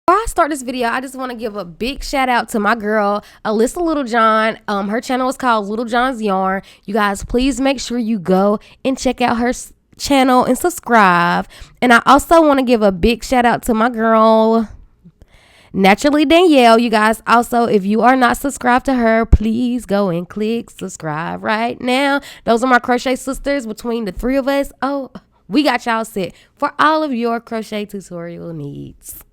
Before I start this video, I just want to give a big shout out to my girl, Alyssa LittleJohn. Her channel is called LittleJohn's Yarn. You guys, please make sure you go and check out her channel and subscribe. And I also want to give a big shout out to my girl, Naturally Danielle. You guys, also, if you are not subscribed to her, please go and click subscribe right now. Those are my crochet sisters. Between the three of us, oh, we got y'all set for all of your crochet tutorial needs.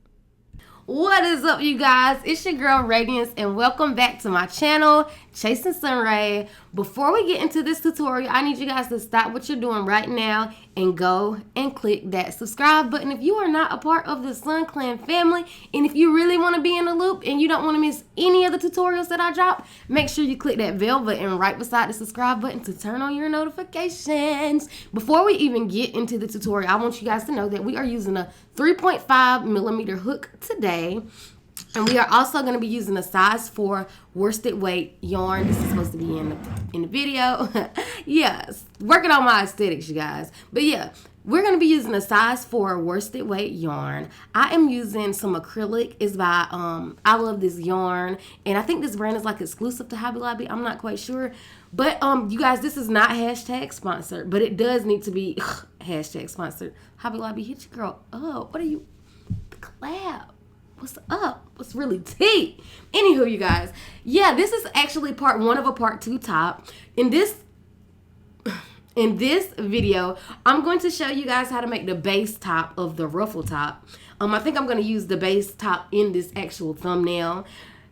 What is up, you guys? It's your girl Radiance, and welcome back to my channel, Chasing SunRaee. Before we get into this tutorial, I need you guys to stop what you're doing right now and go and click that subscribe button if you are not a part of the Sun Clan family. And if you really want to be in the loop and you don't want to miss any of the tutorials that I drop, make sure you click that bell button right beside the subscribe button to turn on your notifications. Before we even get into the tutorial, I want you guys to know that we are using a 3.5mm hook today. And we are also going to be using a size 4 worsted weight yarn. This is supposed to be in the video. Yes, working on my aesthetics, you guys. But yeah, we're going to be using a size 4 worsted weight yarn. I am using some acrylic. It's by I Love This Yarn. And I think this brand is like exclusive to Hobby Lobby. I'm not quite sure. But you guys, this is not hashtag sponsored. But it does need to be hashtag sponsored. Hobby Lobby, hit your girl up. What are you? Collab. What's up? What's really tea? Anywho, you guys, yeah, this is actually part 1 of a part 2 top. In this video, I'm going to show you guys how to make the base top of the ruffle top. I think I'm going to use the base top in this actual thumbnail.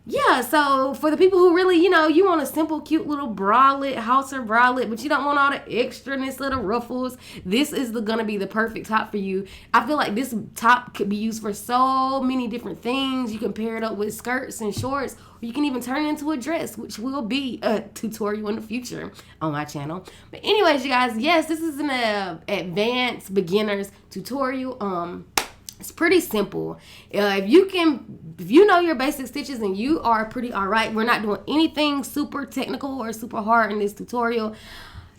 Yeah, so for the people who really, you want a simple, cute little bralette, halter bralette, but you don't want all the extraness of the ruffles, this is gonna be the perfect top for you. I feel like this top could be used for so many different things. You can pair it up with skirts and shorts, or you can even turn it into a dress, which will be a tutorial in the future on my channel. But anyways, you guys, yes, this is an advanced beginner's tutorial. It's pretty simple. If you know your basic stitches, then you are pretty all right. We're not doing anything super technical or super hard in this tutorial.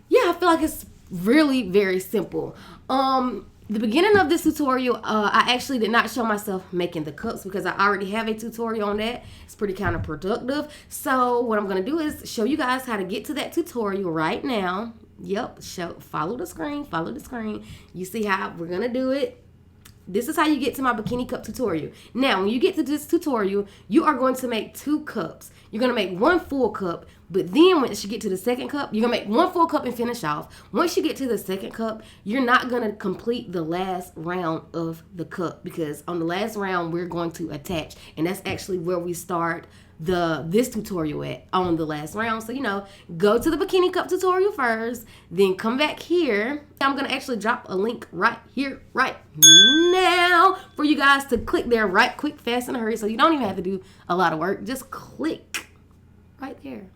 Yeah, I feel like it's really very simple. The beginning of this tutorial, I actually did not show myself making the cups because I already have a tutorial on that. It's pretty counterproductive. So what I'm going to do is show you guys how to get to that tutorial right now. Yep, follow the screen, You see how we're going to do it. This is how you get to my bikini cup tutorial. Now, when you get to this tutorial, you are going to make 2 cups. You're going to make 1 full cup, but then once you get to the second cup, you're going to make 1 full cup and finish off. Once you get to the second cup, you're not going to complete the last round of the cup because on the last round, we're going to attach. And that's actually where we start this tutorial at, on the last round. So, go to the bikini cup tutorial first, then come back here. I'm going to actually drop a link right here, right now, for you guys to click there right quick, fast, and hurry. So you don't even have to do a lot of work. Just click right there.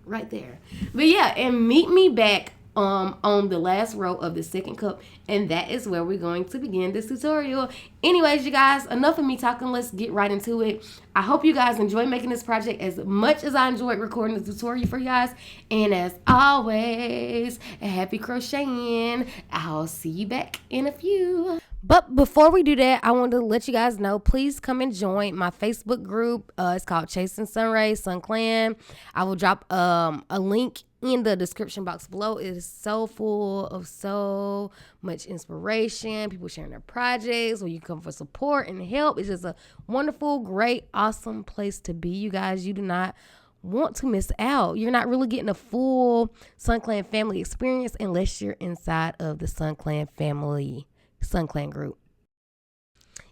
But yeah, and meet me back on the last row of the second cup, and that is where we're going to begin this tutorial. Anyways, you guys, enough of me talking. Let's get right into it. I hope you guys enjoy making this project as much as I enjoyed recording the tutorial for you guys. And as always, happy crocheting. I'll see you back in a few. But before we do that, I want to let you guys know, please come and join my Facebook group. It's called Chasing SunRaee, Sun Clan. I will drop a link in the description box below. It is so full of so much inspiration, people sharing their projects, where you come for support and help. It's just a wonderful, great, awesome place to be, you guys. You do not want to miss out. You're not really getting a full Sun Clan family experience unless you're inside of the Sun Clan family, Sun Clan group.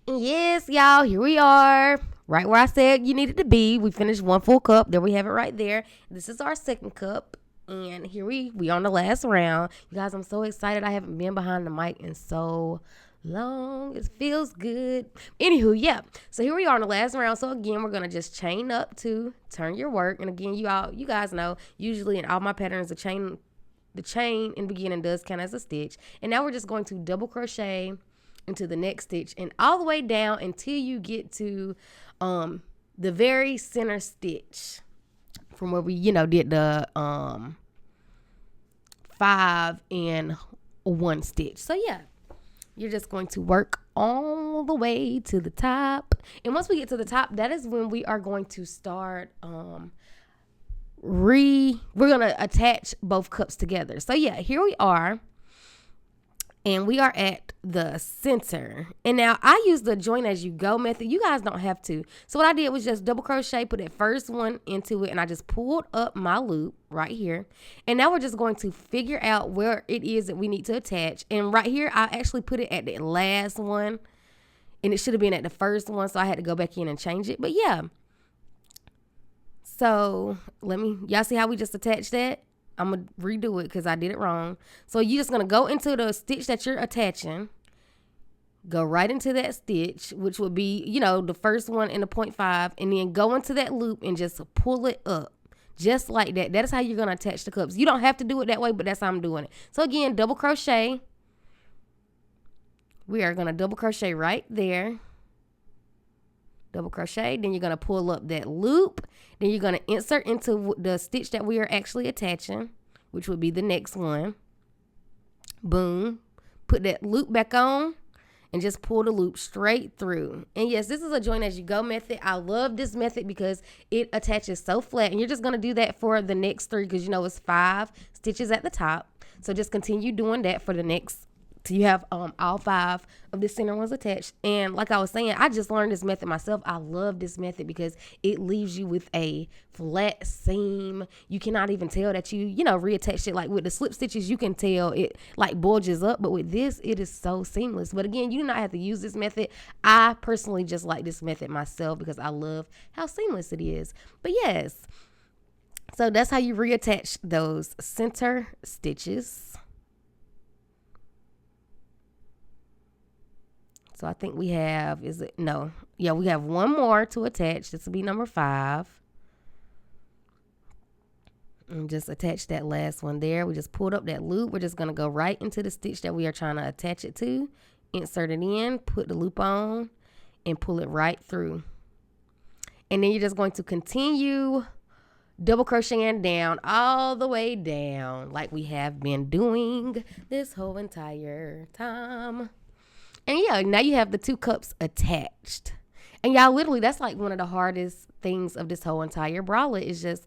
And yes, y'all, here we are, right where I said you needed to be. We finished 1 full cup. There we have it right there. This is our second cup. And here we on the last round. You guys, I'm so excited. I haven't been behind the mic in so long. It feels good. Anywho, yeah. So here we are on the last round. So again, we're gonna just chain up to turn your work. And again, you guys know, usually in all my patterns, the chain in the beginning does count as a stitch. And now we're just going to double crochet into the next stitch and all the way down until you get to the very center stitch from where we did the 5 and 1 stitch. So yeah, you're just going to work all the way to the top. And once we get to the top, that is when we are going to start we're going to attach both cups together. So yeah, here we are. And we are at the center. And now I use the join as you go method. You guys don't have to. So what I did was just double crochet, put that first one into it, and I just pulled up my loop right here. And now we're just going to figure out where it is that we need to attach. And right here, I actually put it at the last one. And it should have been at the first one, so I had to go back in and change it. But yeah. So y'all see how we just attached that? I'm going to redo it because I did it wrong. So you're just going to go into the stitch that you're attaching. Go right into that stitch, which would be, the first one in the 0.5. And then go into that loop and just pull it up. Just like that. That is how you're going to attach the cups. You don't have to do it that way, but that's how I'm doing it. So again, double crochet. We are going to double crochet right there. Double crochet. Then you're going to pull up that loop. Then you're going to insert into the stitch that we are actually attaching, which would be the next one. Boom. Put that loop back on and just pull the loop straight through. And yes, this is a join as you go method. I love this method because it attaches so flat. And you're just going to do that for the next 3 because it's 5 stitches at the top. So just continue doing that for the next till you have all 5 of the center ones attached. And like I was saying, I just learned this method myself. I love this method because it leaves you with a flat seam. You cannot even tell that you reattached it. Like with the slip stitches, you can tell it like bulges up, but with this, it is so seamless. But again, you do not have to use this method. I personally just like this method myself because I love how seamless it is. But yes, so that's how you reattach those center stitches. So I think we have, we have one more to attach. This will be number 5. And just attach that last one there. We just pulled up that loop. We're just going to go right into the stitch that we are trying to attach it to. Insert it in, put the loop on, and pull it right through. And then you're just going to continue double crocheting down all the way down like we have been doing this whole entire time. And yeah, now you have the 2 cups attached. And y'all, literally, that's like one of the hardest things of this whole entire bralette is just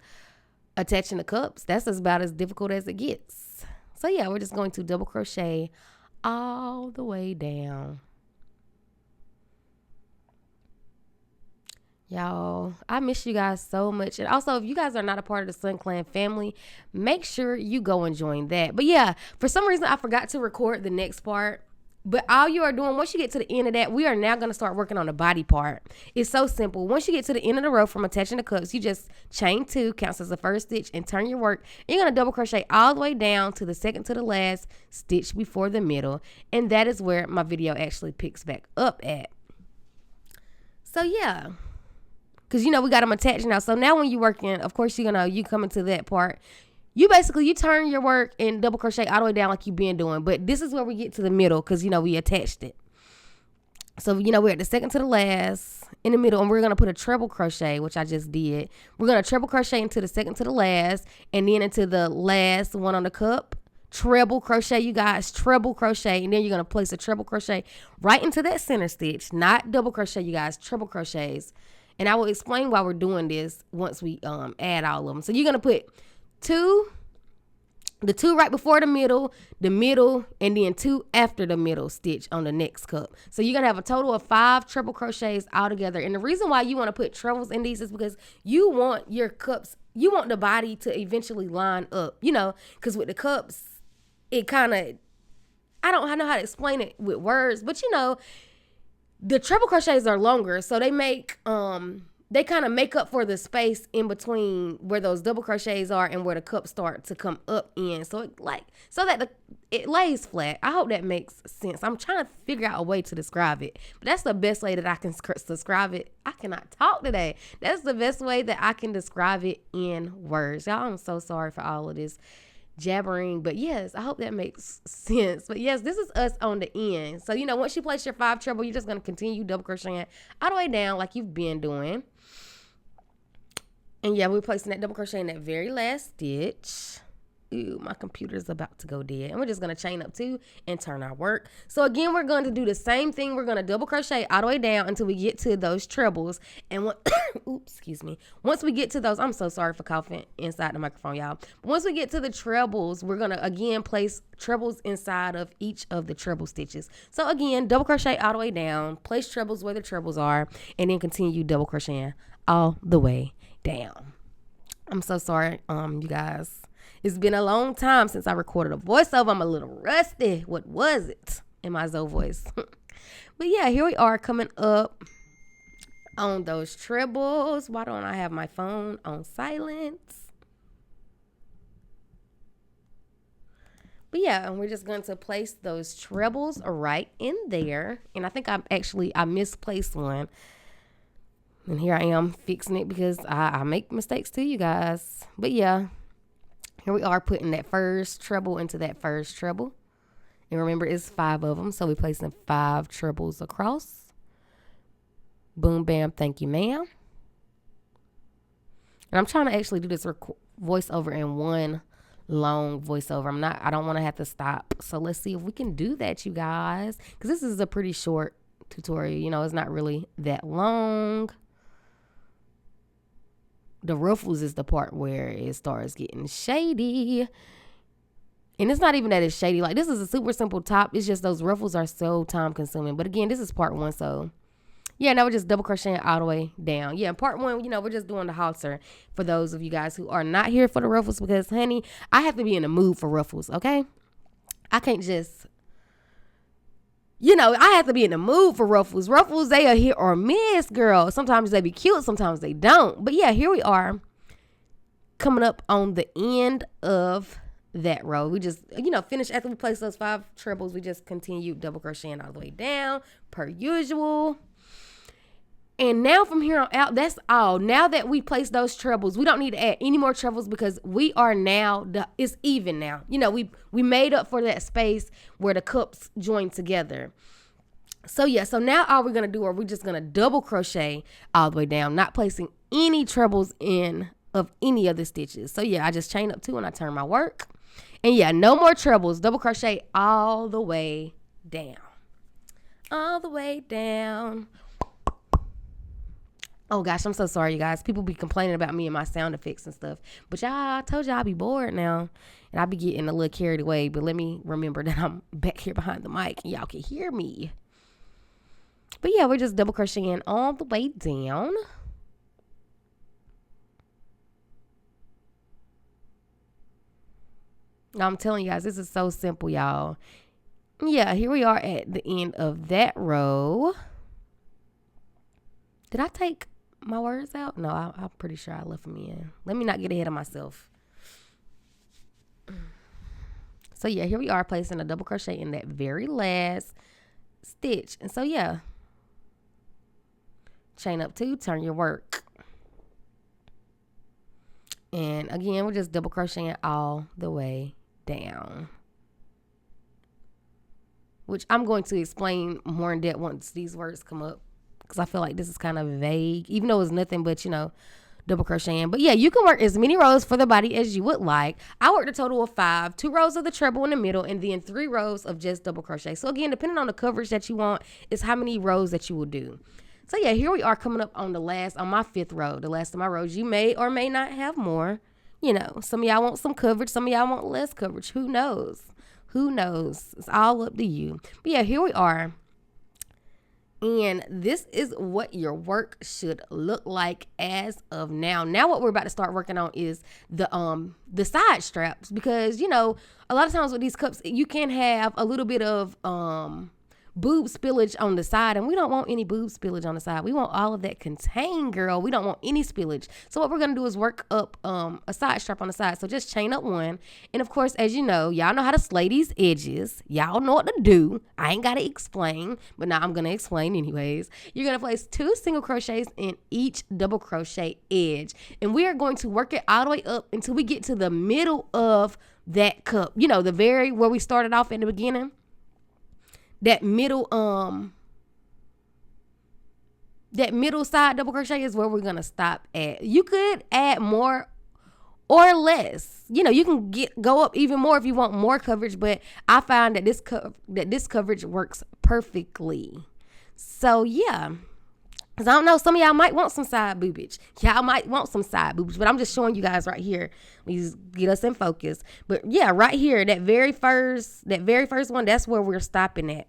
attaching the cups. That's about as difficult as it gets. So yeah, we're just going to double crochet all the way down. Y'all, I miss you guys so much. And also, if you guys are not a part of the Sun Clan family, make sure you go and join that. But yeah, for some reason, I forgot to record the next part. But all you are doing, once you get to the end of that, we are now going to start working on the body part. It's so simple. Once you get to the end of the row from attaching the cups, you just chain 2, counts as the first stitch, and turn your work. You're going to double crochet all the way down to the second to the last stitch before the middle. And that is where my video actually picks back up at. So yeah, because we got them attached now. So now when you're working, of course, you come into that part. You turn your work and double crochet all the way down like you've been doing. But this is where we get to the middle because, we attached it. So, we're at the second to the last in the middle. And we're going to put a treble crochet, which I just did. We're going to treble crochet into the second to the last. And then into the last one on the cup. Treble crochet, you guys. Treble crochet. And then you're going to place a treble crochet right into that center stitch. Not double crochet, you guys. Treble crochets. And I will explain why we're doing this once we add all of them. So, you're going to put the 2 right before the middle, and then 2 after the middle stitch on the next cup. So you're going to have a total of 5 treble crochets all together. And the reason why you want to put trebles in these is because you want your cups, you want the body to eventually line up, because with the cups, it kind of, I don't know how to explain it with words, but the treble crochets are longer. So they make, they kind of make up for the space in between where those double crochets are and where the cups start to come up in. So it lays flat. I hope that makes sense. I'm trying to figure out a way to describe it, but that's the best way that I can describe it. I cannot talk today. That's the best way that I can describe it in words. Y'all, I'm so sorry for all of this jabbering, but yes, I hope that makes sense. But yes, this is us on the end. So once you place your 5 treble, you're just going to continue double crocheting all the way down like you've been doing. And yeah, we're placing that double crochet in that very last stitch. Ooh, my computer's about to go dead. And we're just going to chain up 2 and turn our work. So again, we're going to do the same thing. We're going to double crochet all the way down until we get to those trebles. And oops, excuse me. Once we get to those, I'm so sorry for coughing inside the microphone, y'all. But once we get to the trebles, we're going to again place trebles inside of each of the treble stitches. So again, double crochet all the way down, place trebles where the trebles are, and then continue double crocheting all the way down. I'm so sorry, you guys. It's been a long time since I recorded a voiceover. I'm a little rusty. What was it in my Zoe voice? But yeah, here we are coming up on those trebles. Why don't I have my phone on silence? But yeah, and we're just going to place those trebles right in there. And I think I misplaced one. And here I am fixing it because I make mistakes too, you guys. But yeah. Here we are putting that first treble into that first treble. And remember, it's 5 of them. So we're placing 5 trebles across. Boom, bam, thank you, ma'am. And I'm trying to actually do this voiceover in one long voiceover. I don't want to have to stop. So let's see if we can do that, you guys. Because this is a pretty short tutorial. You know, it's not really that long. The ruffles is the part where it starts getting shady. And it's not even that it's shady. Like, this is a super simple top. It's just those ruffles are so time consuming. But again, this is part 1. So yeah, now we're just double crocheting all the way down. Yeah, part 1, you know, we're just doing the halter for those of you guys who are not here for the ruffles. Because, honey, I have to be in the mood for ruffles, okay? I can't just... You know, I have to be in the mood for ruffles. Ruffles, they are hit or miss, girl. Sometimes they be cute, sometimes they don't. But yeah, here we are coming up on the end of that row. We just, you know, finish after we place those 5 trebles. We just continue double crocheting all the way down per usual. And now from here on out, that's all. Now that we place those trebles, we don't need to add any more trebles because we are now, it's even now. You know, we made up for that space where the cups join together. So yeah, so now all we're going to do are we're just going to double crochet all the way down, not placing any trebles in of any of the stitches. So yeah, I just chain up 2 and I turn my work. And yeah, no more trebles, double crochet all the way down. All the way down. Oh, gosh, I'm so sorry, you guys. People be complaining about me and my sound effects and stuff. But y'all, I told y'all I be bored now. And I be getting a little carried away. But let me remember that I'm back here behind the mic and y'all can hear me. But yeah, we're just double crocheting all the way down. Now, I'm telling you guys, this is so simple, y'all. Yeah, here we are at the end of that row. Did I take my words out? No, I'm pretty sure I left them in. Let me not get ahead of myself. So yeah, here we are placing a double crochet in that very last stitch. And so yeah, chain up 2, turn your work. And again, we're just double crocheting all the way down. Which I'm going to explain more in depth once these words come up. Because I feel like this is kind of vague, even though it's nothing but, you know, double crocheting. But yeah, you can work as many rows for the body as you would like. I worked a total of 5, 2 rows of the treble in the middle, and then 3 rows of just double crochet. So again, depending on the coverage that you want, is how many rows that you will do. So yeah, here we are coming up on my 5th row, the last of my rows. You may or may not have more. You know, some of y'all want some coverage, some of y'all want less coverage. Who knows? Who knows? It's all up to you. But yeah, here we are. And this is what your work should look like as of now. Now what we're about to start working on is the side straps, because, you know, a lot of times with these cups, you can have a little bit of boob spillage on the side, and we don't want any boob spillage on the side. We want all of that contained, girl. We don't want any spillage. So what we're going to do is work up a side strap on the side. So just chain up 1. And of course, as you know, y'all know how to slay these edges. Y'all know what to do. I ain't got to explain, but now I'm going to explain anyways. You're going to place 2 single crochets in each double crochet edge. And we are going to work it all the way up until we get to the middle of that cup. You know, the very where we started off in the beginning. That middle side double crochet is where we're going to stop at. You could add more or less. You know, you can go up even more if you want more coverage, but I find that this coverage works perfectly. So yeah. Because I don't know, some of y'all might want some side boobage. Y'all might want some side boobage, but I'm just showing you guys right here. Please get us in focus. But yeah, right here, that very first one, that's where we're stopping at.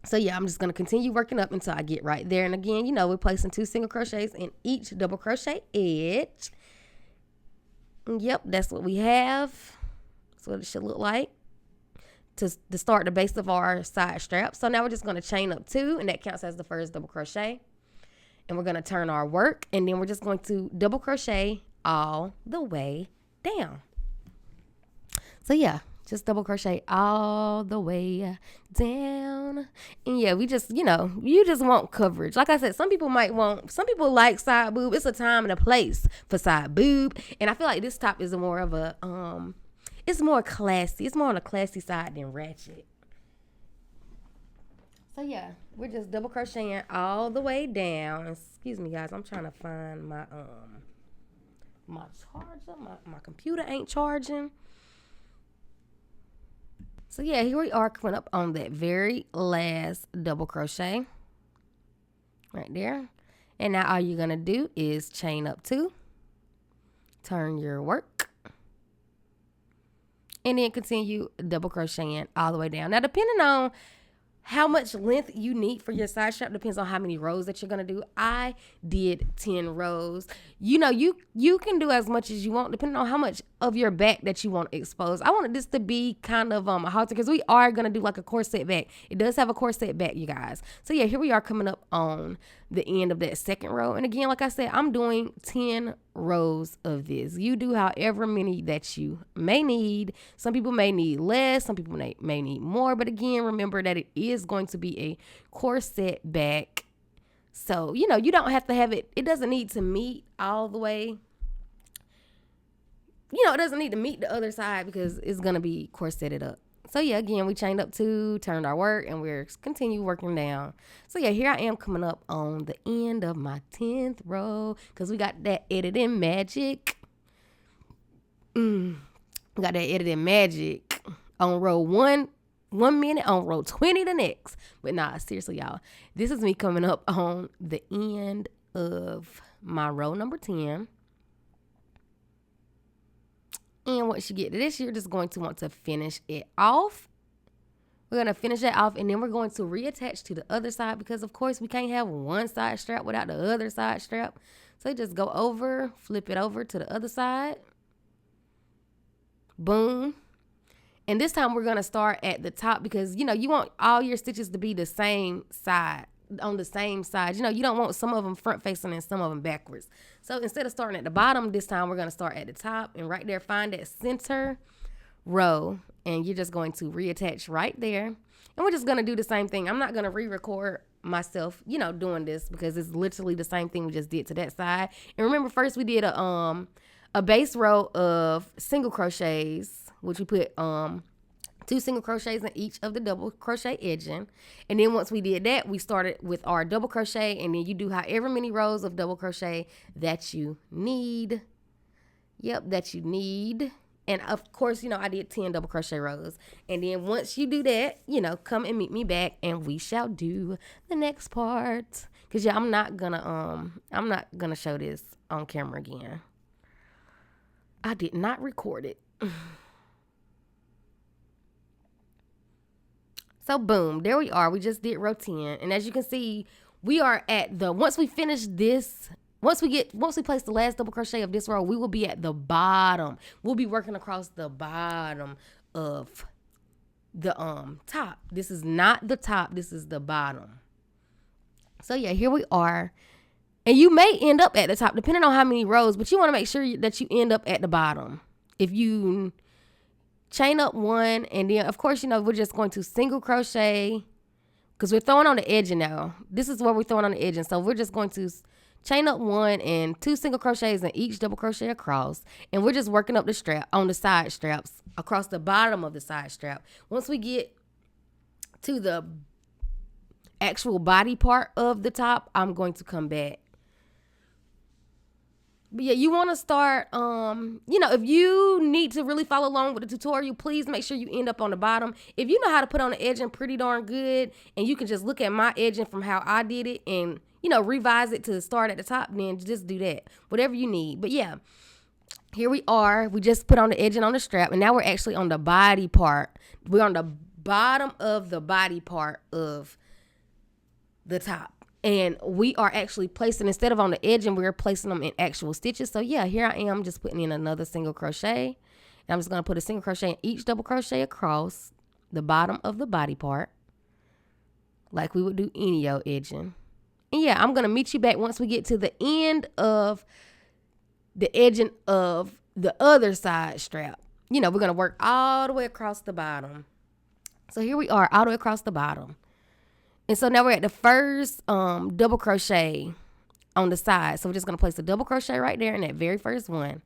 So yeah, I'm just going to continue working up until I get right there. And again, you know, we're placing 2 single crochets in each double crochet edge. Yep, that's what we have. That's what it should look like to start the base of our side strap. So now we're just going to chain up 2, and that counts as the first double crochet. And we're going to turn our work, and then we're just going to double crochet all the way down. So yeah, just double crochet all the way down. And yeah, we just, you know, you just want coverage. Like I said, some people like side boob. It's a time and a place for side boob. And I feel like this top is more of a, it's more classy. It's more on the classy side than ratchet. So yeah, we're just double crocheting all the way down. Excuse me, guys. I'm trying to find my my charger. My computer ain't charging. So yeah, here we are coming up on that very last double crochet right there. And now all you're gonna do is chain up 2, turn your work, and then continue double crocheting all the way down. Now, depending on how much length you need for your side strap depends on how many rows that you're going to do. I did 10 rows. You know, you can do as much as you want depending on how much of your back that you want to expose. I wanted this to be kind of a halter because we are going to do like a corset back. It does have a corset back, you guys. So yeah, here we are coming up on the end of that second row. And again, like I said, I'm doing 10 rows of this. You do however many that you may need. Some people may need less. Some people may need more. But again, remember that it is going to be a corset back. So, you know, you don't have to have it. It doesn't need to meet all the way. You know, it doesn't need to meet the other side because it's going to be corseted up. So yeah, again, we chained up 2, turned our work, and we're continue working down. So yeah, here I am coming up on the end of my 10th row because we got that editing magic. We got that editing magic on row 1 minute, on row 20 the next. But nah, seriously, y'all, this is me coming up on the end of my row number 10. And once you get to this, you're just going to want to finish it off. We're going to finish that off, and then we're going to reattach to the other side because, of course, we can't have one side strap without the other side strap. So just go over, flip it over to the other side. Boom. And this time we're going to start at the top because, you know, you want all your stitches to be the same side, on the same side. You know, you don't want some of them front facing and some of them backwards. So instead of starting at the bottom, this time we're going to start at the top, and right there, find that center row, and you're just going to reattach right there. And we're just going to do the same thing. I'm not going to re-record myself, you know, doing this because it's literally the same thing we just did to that side. And remember, first we did a base row of single crochets, which we put 2 single crochets in each of the double crochet edging. And then once we did that, we started with our double crochet, and then you do however many rows of double crochet that you need. Yep, that you need. And of course, you know, I did 10 double crochet rows. And then once you do that, you know, come and meet me back and we shall do the next part. Cause yeah, I'm not gonna show this on camera again. I did not record it. So boom, there we are. We just did row 10. And as you can see, we are at the, once we place the last double crochet of this row, we will be at the bottom. We'll be working across the bottom of the top. This is not the top, this is the bottom. So yeah, here we are. And you may end up at the top depending on how many rows, but you want to make sure that you end up at the bottom. If you chain up 1, and then of course, you know, we're just going to single crochet because we're throwing on the edging now. This is where we're throwing on the edging. So we're just going to chain up 1 and 2 single crochets in each double crochet across, and we're just working up the strap on the side straps across the bottom of the side strap. Once we get to the actual body part of the top, I'm going to come back But yeah, you want to start, if you need to really follow along with the tutorial, please make sure you end up on the bottom. If you know how to put on the edging pretty darn good, and you can just look at my edging from how I did it and, revise it to start at the top, then just do that. Whatever you need. But yeah, here we are. We just put on the edging on the strap, and now we're actually on the body part. We're on the bottom of the body part of the top. And we are actually placing, instead of on the edge, and we're placing them in actual stitches. So yeah, here I am just putting in another single crochet. And I'm just going to put a single crochet in each double crochet across the bottom of the body part, like we would do any old edging. And yeah, I'm going to meet you back once we get to the end of the edging of the other side strap. We're going to work all the way across the bottom. So here we are, all the way across the bottom. And so now we're at the first double crochet on the side. So we're just going to place a double crochet right there in that very first one.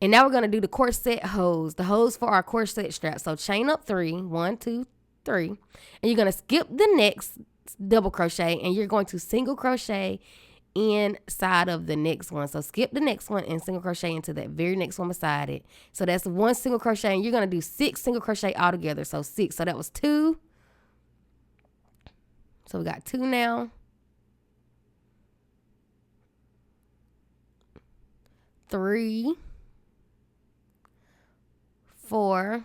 And now we're going to do the corset hose, the hose for our corset strap. So chain up 3, 1, 2, 3. And you're going to skip the next double crochet, and you're going to single crochet inside of the next one. So skip the next one and single crochet into that very next one beside it. So that's one single crochet, and you're going to do 6 single crochet all together. So 6. So that was 2. So we got 2 now. 3, 4,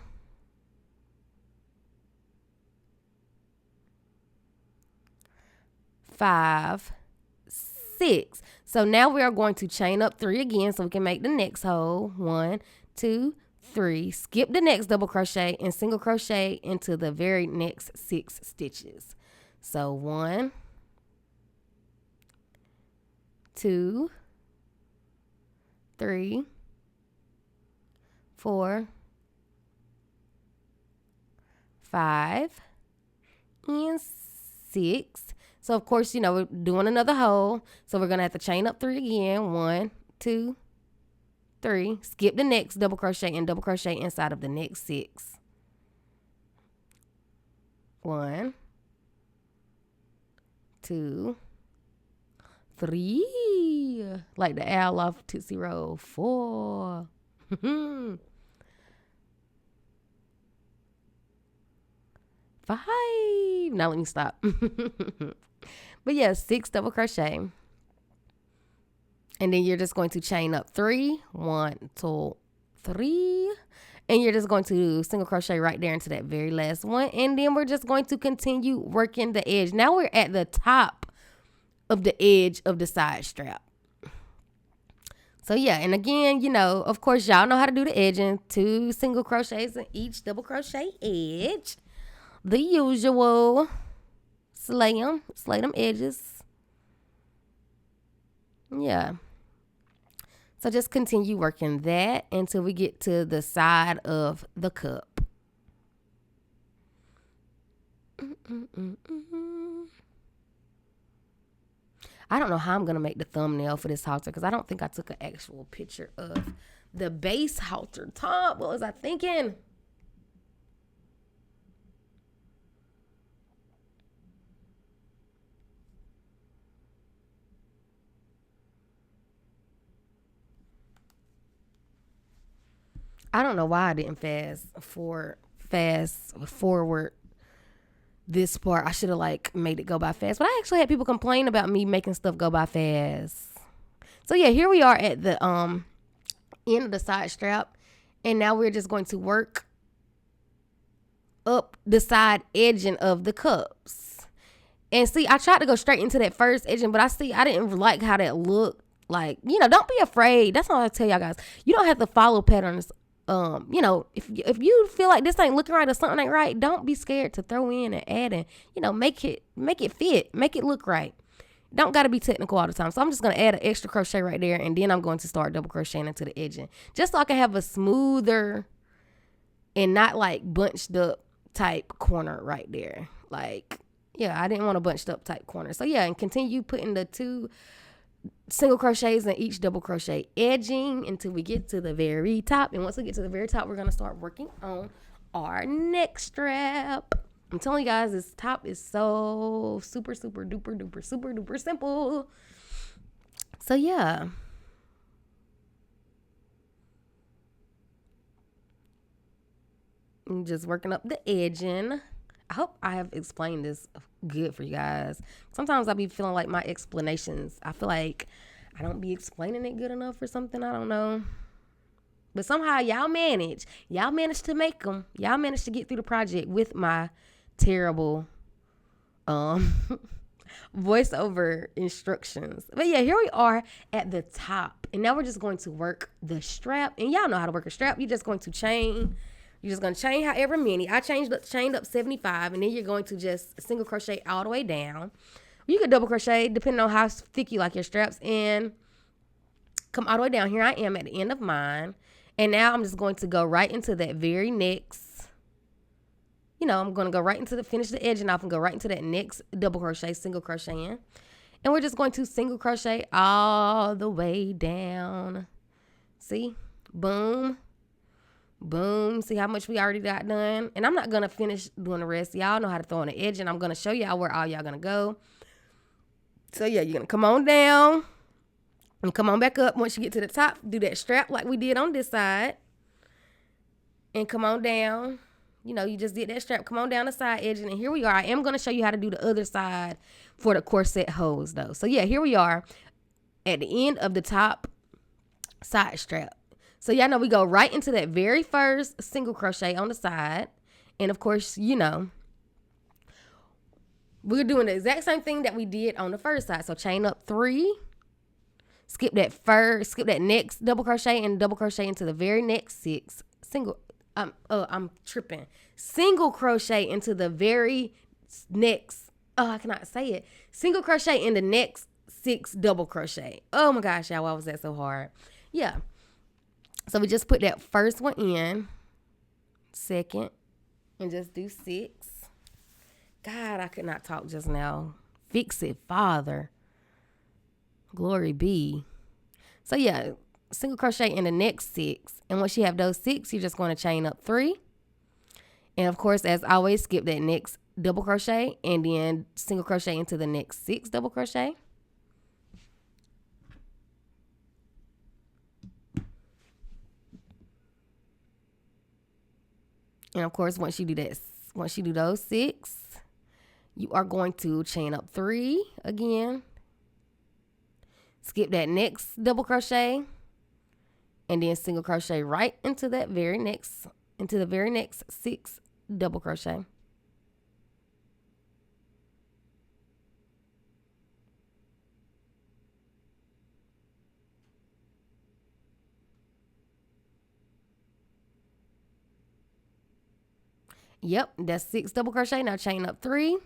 5, 6. So now we are going to chain up 3 again so we can make the next hole. 1, 2, 3. Skip the next double crochet and single crochet into the very next 6 stitches. So 1, 2, 3, 4, 5, and 6. So of course, we're doing another hole. So we're going to have to chain up 3 again. 1, 2, 3. Skip the next double crochet and double crochet inside of the next 6. 1, 2, 3. Like the owl off Tootsie Roll. 4. 5. Now let me stop. But yeah, 6 double crochet. And then you're just going to chain up 3. 1, 2, 3. And you're just going to single crochet right there into that very last one. And then we're just going to continue working the edge. Now we're at the top of the edge of the side strap. So yeah, and again, of course, y'all know how to do the edging. 2 single crochets in each double crochet edge. The usual. Slay them edges. Yeah. So just continue working that until we get to the side of the cup. I don't know how I'm going to make the thumbnail for this halter because I don't think I took an actual picture of the base halter top. What was I thinking? I don't know why I didn't fast forward this part. I should have made it go by fast. But I actually had people complain about me making stuff go by fast. So yeah, here we are at the end of the side strap. And now we're just going to work up the side edging of the cups. And see, I tried to go straight into that first edging, but I didn't like how that looked. Don't be afraid. That's all I tell y'all guys. You don't have to follow patterns. If you feel like this ain't looking right or something ain't right, don't be scared to throw in and add and, make it fit, make it look right. Don't got to be technical all the time. So I'm just going to add an extra crochet right there, and then I'm going to start double crocheting into the edging just so I can have a smoother and not bunched up type corner right there. I didn't want a bunched up type corner. So yeah, and continue putting the 2 single crochets in each double crochet edging until we get to the very top. And once we get to the very top, we're going to start working on our neck strap. I'm telling you guys, this top is so super duper super duper simple. So yeah, I'm just working up the edging. I hope I have explained this good for you guys. Sometimes I be feeling like my explanations, I feel like I don't be explaining it good enough or something. I don't know. But somehow y'all manage. Y'all managed to make them. Y'all managed to get through the project with my terrible voiceover instructions. But yeah, here we are at the top. And now we're just going to work the strap. And y'all know how to work a strap. You're just going to chain. You're just going to chain however many. I chained up 75. And then you're going to just single crochet all the way down. You could double crochet depending on how thick you like your straps. And come all the way down. Here I am at the end of mine. And now I'm just going to go right into that very next, I'm going to go right into finish the edging off and go right into that next double crochet, single crochet in. And we're just going to single crochet all the way down. See? Boom. Boom. See how much we already got done? And I'm not going to finish doing the rest. Y'all know how to throw on the edge, and I'm going to show y'all where all y'all going to go. So yeah, you're going to come on down. And come on back up. Once you get to the top, do that strap like we did on this side. And come on down. You just did that strap. Come on down the side edging. And here we are. I am going to show you how to do the other side for the corset hose, though. So, yeah, here we are at the end of the top side strap. So, y'all know we go right into that very first single crochet on the side. And, of course, we're doing the exact same thing that we did on the first side. So, chain up 3. Skip that next double crochet and double crochet into the very next 6 I'm tripping. Single crochet into the very next, I cannot say it. Single crochet in the next 6 double crochet. Oh my gosh, y'all, why was that so hard? Yeah. So we just put that first one in, second, and just do 6. God, I could not talk just now. Fix it, Father. Glory be. So yeah, single crochet in the next 6. And once you have those 6, you're just going to chain up 3. And of course, as always, skip that next double crochet and then single crochet into the next 6 double crochet. And of course, once you do those 6, you are going to chain up 3 again. Skip that next double crochet and then single crochet right into the very next 6 double crochet. Yep, that's 6 double crochet. Now chain up 3.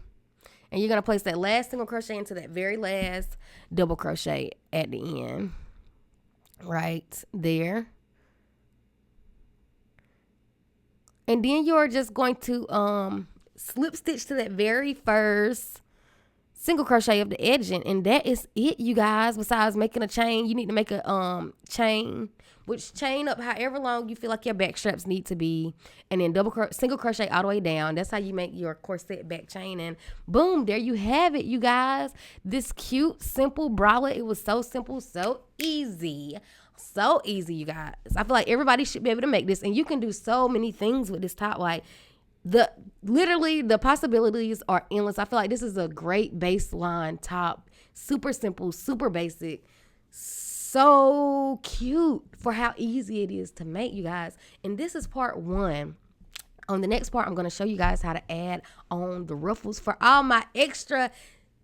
And you're going to place that last single crochet into that very last double crochet at the end. Right there. And then you're just going to slip stitch to that very first single crochet of the edging. And that is it, you guys. Besides making a chain, you need to make a chain. Which chain up however long you feel like your back straps need to be. And then single crochet all the way down. That's how you make your corset back chain. And boom, there you have it, you guys. This cute, simple bralette. It was so simple, so easy. So easy, you guys. I feel like everybody should be able to make this. And you can do so many things with this top. Like, literally, the possibilities are endless. I feel like this is a great baseline top. Super simple, super basic. So cute for how easy it is to make, you guys. And this is part 1. On the next part, I'm going to show you guys how to add on the ruffles for all my extra,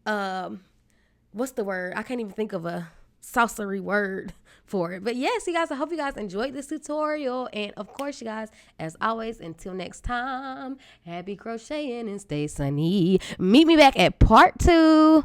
what's the word? I can't even think of a saucery word for it. But yes, you guys, I hope you guys enjoyed this tutorial. And of course, you guys, as always, until next time, happy crocheting and stay sunny. Meet me back at part 2.